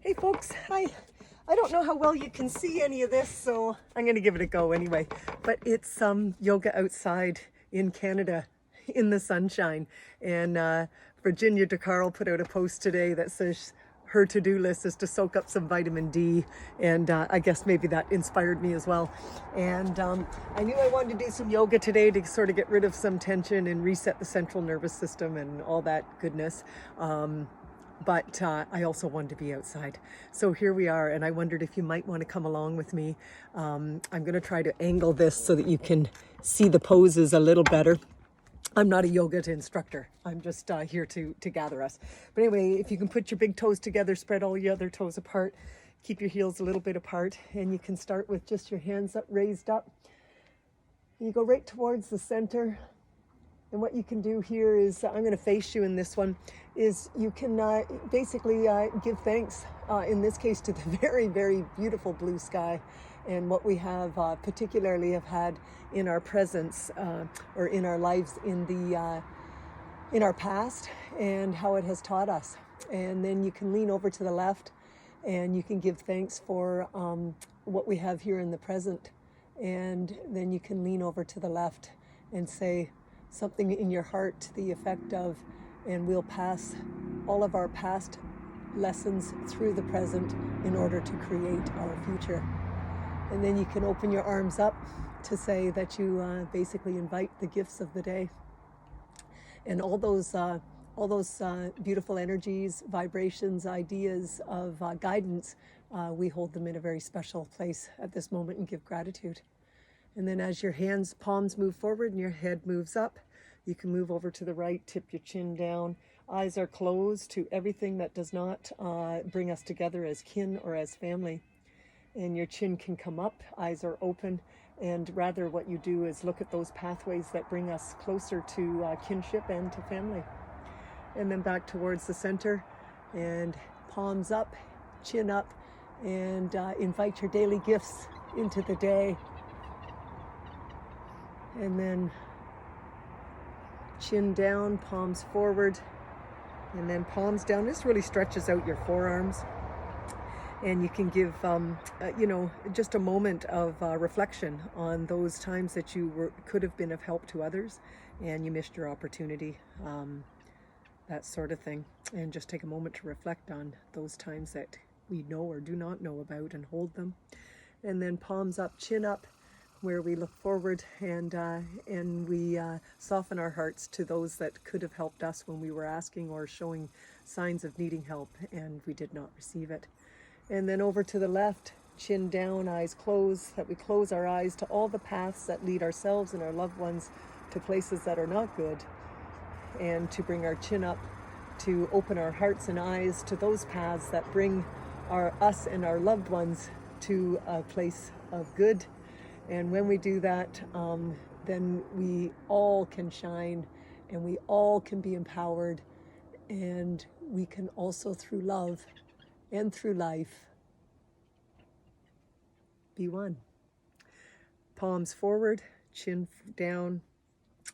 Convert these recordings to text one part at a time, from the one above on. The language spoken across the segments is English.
Hey folks, hi. I don't know how well you can see any of this, so I'm going to give it a go anyway. But it's yoga outside in Canada in the sunshine. And Virginia DeCarl put out a post today that says her to-do list is to soak up some vitamin D. And I guess maybe that inspired me as well. And I knew I wanted to do some yoga today to sort of get rid of some tension and reset the central nervous system and all that goodness. But I also wanted to be outside. So here we are, and I wondered if you might want to come along with me. I'm going to try to angle this so that you can see the poses a little better. I'm not a yoga instructor. I'm just here to gather us. But anyway, if you can put your big toes together, spread all your other toes apart, keep your heels a little bit apart, and you can start with just your hands up, raised up. And you go right towards the center. And what you can do here is, I'm going to face you in this one, is you can basically give thanks, in this case, to the very, very beautiful blue sky and what we have particularly have had in our presence or in our lives in our past and how it has taught us. And then you can lean over to the left and you can give thanks for what we have here in the present. And then you can lean over to the left and say something in your heart to the effect of, and we'll pass all of our past lessons through the present in order to create our future. And then you can open your arms up to say that you basically invite the gifts of the day. And all those beautiful energies, vibrations, ideas of guidance, we hold them in a very special place at this moment and give gratitude. And then as your palms move forward and your head moves up, you can move over to the right, tip your chin down. Eyes are closed to everything that does not bring us together as kin or as family. And your chin can come up, eyes are open, and rather what you do is look at those pathways that bring us closer to kinship and to family. And then back towards the center, and palms up, chin up, and invite your daily gifts into the day. And then chin down, palms forward, and then palms down. This really stretches out your forearms. And you can give, just a moment of reflection on those times that you could have been of help to others and you missed your opportunity, that sort of thing. And just take a moment to reflect on those times that we know or do not know about and hold them. And then palms up, chin up, where we look forward and we soften our hearts to those that could have helped us when we were asking or showing signs of needing help and we did not receive it. And then over to the left, chin down, eyes closed, that we close our eyes to all the paths that lead ourselves and our loved ones to places that are not good, and to bring our chin up, to open our hearts and eyes to those paths that bring us and our loved ones to a place of good. And when we do that, then we all can shine and we all can be empowered, and we can also, through love and through life, be one. Palms forward, chin down.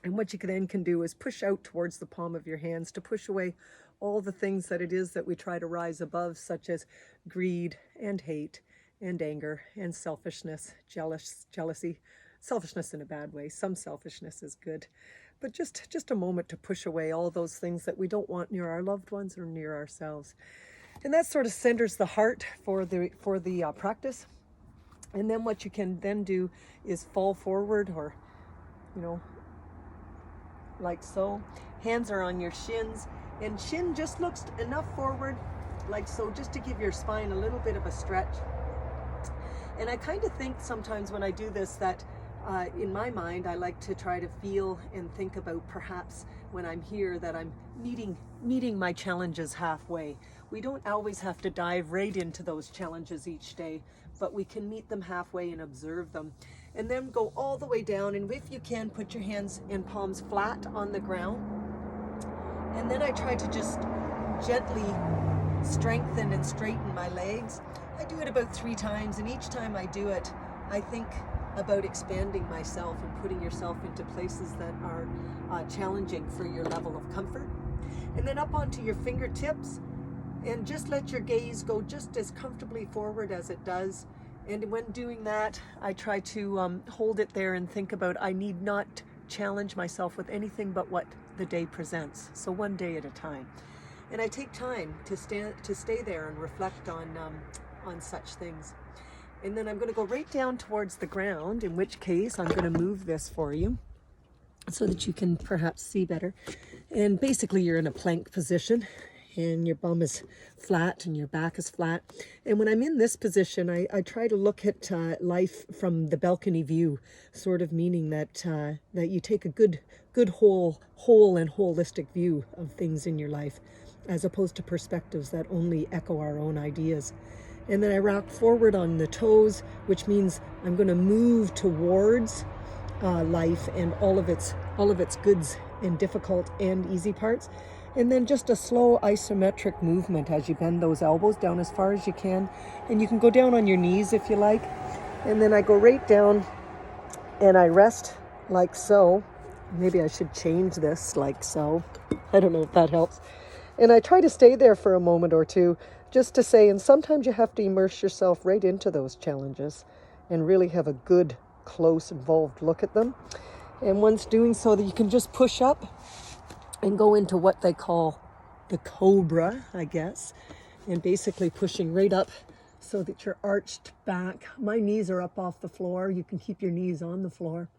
And what you then can do is push out towards the palm of your hands to push away all the things that it is that we try to rise above, such as greed and hate and anger and selfishness, jealousy, selfishness in a bad way. Some selfishness is good, but just a moment to push away all those things that we don't want near our loved ones or near ourselves. And that sort of centers the heart for the practice. And then what you can then do is fall forward, or like so. Hands are on your shins, and chin just looks enough forward, like so, just to give your spine a little bit of a stretch. And I kind of think sometimes when I do this that in my mind, I like to try to feel and think about perhaps when I'm here that I'm meeting my challenges halfway. We don't always have to dive right into those challenges each day, but we can meet them halfway and observe them. And then go all the way down, and if you can, put your hands and palms flat on the ground. And then I try to just gently strengthen and straighten my legs. I do it about 3 times, and each time I do it, I think about expanding myself and putting yourself into places that are challenging for your level of comfort. And then up onto your fingertips, And just let your gaze go just as comfortably forward as it does. And when doing that, I try to hold it there and think about, I need not challenge myself with anything but what the day presents. So one day at a time. And I take time to stay there and reflect on such things. And then I'm going to go right down towards the ground, in which case I'm going to move this for you so that you can perhaps see better. And basically you're in a plank position, and your bum is flat and your back is flat. And when I'm in this position, I try to look at life from the balcony view, sort of meaning that that you take a good whole and holistic view of things in your life, as opposed to perspectives that only echo our own ideas. And then I rock forward on the toes, which means I'm going to move towards life and all of its goods and difficult and easy parts. And then just a slow isometric movement as you bend those elbows down as far as you can. And you can go down on your knees if you like. And then I go right down and I rest like so. Maybe I should change this like so. I don't know if that helps. And I try to stay there for a moment or two, just to say, and sometimes you have to immerse yourself right into those challenges and really have a good, close, involved look at them. And once doing so, that you can just push up and go into what they call the cobra, I guess, and basically pushing right up so that you're arched back. My knees are up off the floor. You can keep your knees on the floor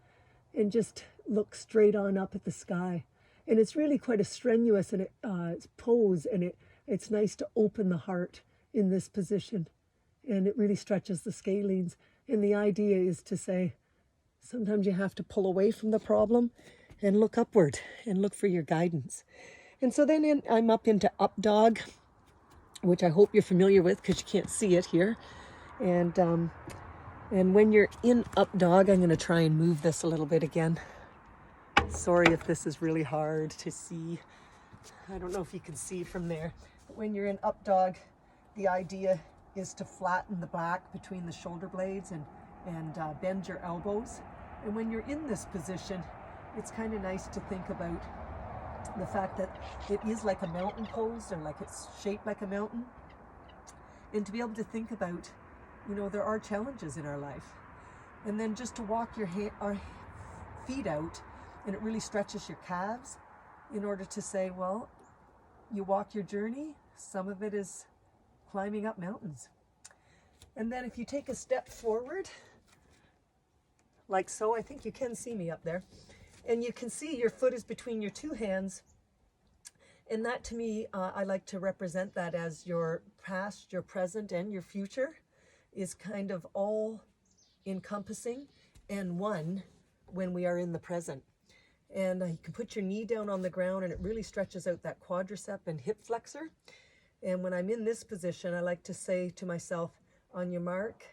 and just look straight on up at the sky. And it's really quite a strenuous pose, and it's nice to open the heart in this position, and it really stretches the scalenes. And the idea is to say, sometimes you have to pull away from the problem and look upward and look for your guidance. And so then I'm up into up dog, which I hope you're familiar with because you can't see it here. And when you're in up dog, I'm going to try and move this a little bit again. Sorry if this is really hard to see. I don't know if you can see from there. But when you're in up dog, the idea is to flatten the back between the shoulder blades and bend your elbows. And when you're in this position, it's kind of nice to think about the fact that it is like a mountain pose, or like it's shaped like a mountain. And to be able to think about, there are challenges in our life. And then just to walk our feet out, and it really stretches your calves in order to say, well, you walk your journey. Some of it is climbing up mountains. And then if you take a step forward, like so, I think you can see me up there, and you can see your foot is between your two hands. And that, to me, I like to represent that as your past, your present, and your future is kind of all encompassing and one when we are in the present. And you can put your knee down on the ground, and it really stretches out that quadricep and hip flexor. And when I'm in this position, I like to say to myself, on your mark,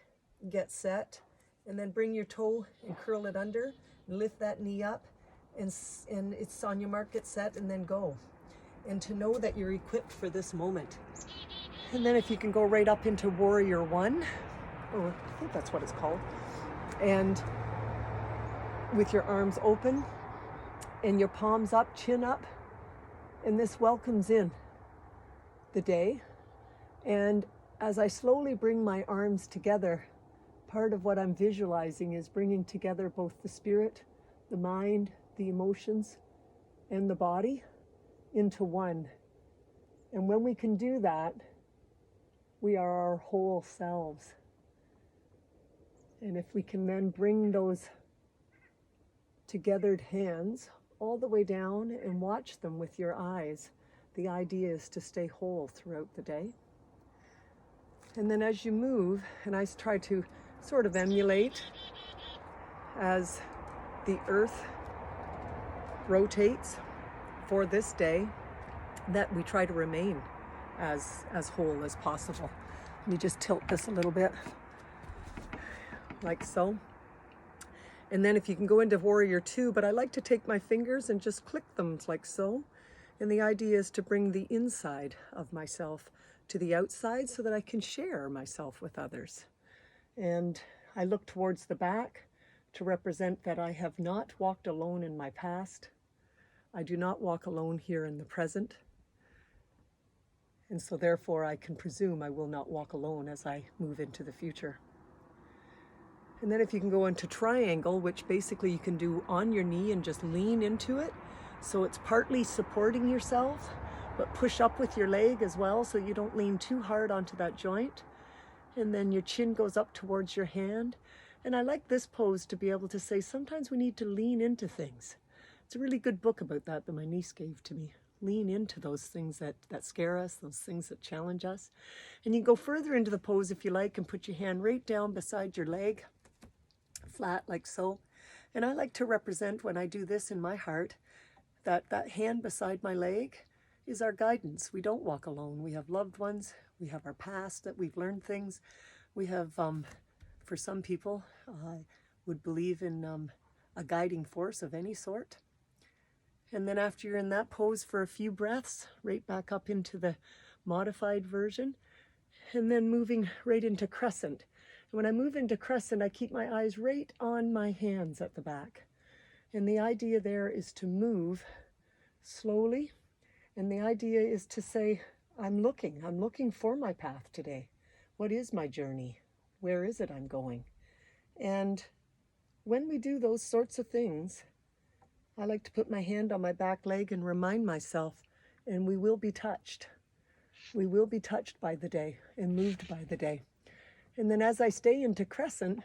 get set, and then bring your toe and curl it under, and lift that knee up, and it's on your mark, get set, and then go. And to know that you're equipped for this moment. And then if you can go right up into Warrior One, or I think that's what it's called, and with your arms open and your palms up, chin up, and this welcomes in the day. And as I slowly bring my arms together, part of what I'm visualizing is bringing together both the spirit, the mind, the emotions, and the body into one. And when we can do that, we are our whole selves. And if we can then bring those togethered hands all the way down and watch them with your eyes, the idea is to stay whole throughout the day. And then as you move, and I try to sort of emulate as the earth rotates for this day, that we try to remain as whole as possible. Let me just tilt this a little bit, like so. And then if you can go into Warrior Two, but I like to take my fingers and just click them like so. And the idea is to bring the inside of myself to the outside so that I can share myself with others. And I look towards the back to represent that I have not walked alone in my past. I do not walk alone here in the present. And so therefore I can presume I will not walk alone as I move into the future. And then if you can go into triangle, which basically you can do on your knee and just lean into it. So it's partly supporting yourself, but push up with your leg as well so you don't lean too hard onto that joint. And then your chin goes up towards your hand. And I like this pose to be able to say sometimes we need to lean into things. It's a really good book about that my niece gave to me. Lean into those things that scare us, those things that challenge us. And you go further into the pose if you like and put your hand right down beside your leg, flat like so. And I like to represent when I do this in my heart that that hand beside my leg is our guidance. We don't walk alone. We have loved ones. We have our past that we've learned things. We have, for some people, would believe in a guiding force of any sort. And then after you're in that pose for a few breaths, right back up into the modified version, and then moving right into crescent. And when I move into crescent, I keep my eyes right on my hands at the back. And the idea there is to move slowly. And the idea is to say, I'm looking for my path today. What is my journey? Where is it I'm going? And when we do those sorts of things, I like to put my hand on my back leg and remind myself, and we will be touched. We will be touched by the day and moved by the day. And then as I stay into crescent,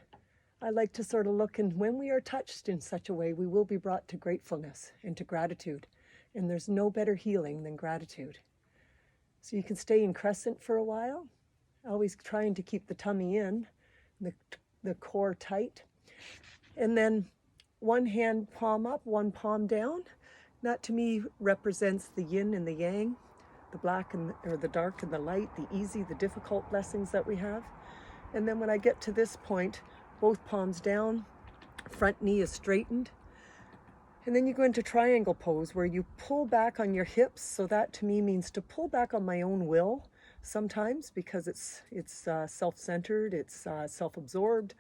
I like to sort of look, and when we are touched in such a way, we will be brought to gratefulness and to gratitude. And there's no better healing than gratitude. So you can stay in crescent for a while, always trying to keep the tummy in, the core tight. And then one hand palm up, one palm down. That to me represents the yin and the yang, the black or the dark and the light, the easy, the difficult blessings that we have. And then when I get to this point, both palms down, front knee is straightened. And then you go into triangle pose where you pull back on your hips. So that to me means to pull back on my own will sometimes because it's self-centered, it's self-absorbed.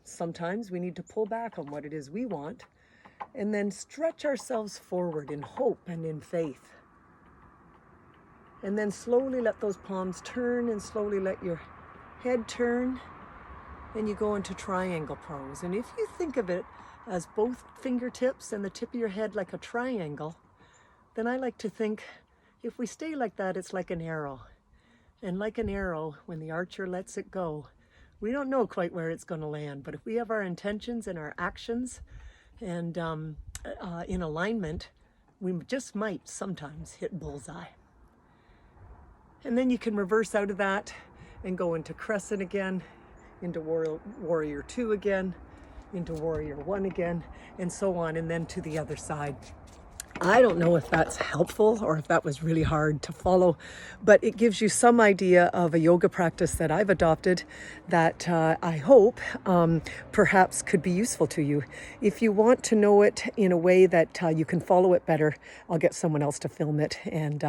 Sometimes we need to pull back on what it is we want and then stretch ourselves forward in hope and in faith. And then slowly let those palms turn and slowly let your head turn. Then you go into triangle pose. And if you think of it as both fingertips and the tip of your head like a triangle, then I like to think if we stay like that, it's like an arrow. And like an arrow, when the archer lets it go, we don't know quite where it's going to land. But if we have our intentions and our actions and in alignment, we just might sometimes hit bullseye. And then you can reverse out of that and go into crescent again, into warrior 2 again, into warrior 1 again, and so on, and then to the other side. I don't know if that's helpful or if that was really hard to follow, but it gives you some idea of a yoga practice that I've adopted that I hope perhaps could be useful to you. If you want to know it in a way that you can follow it better, I'll get someone else to film it and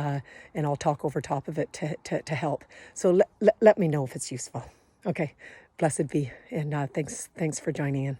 I'll talk over top of it to help. So let me know if it's useful. Okay, blessed be, and thanks for joining in.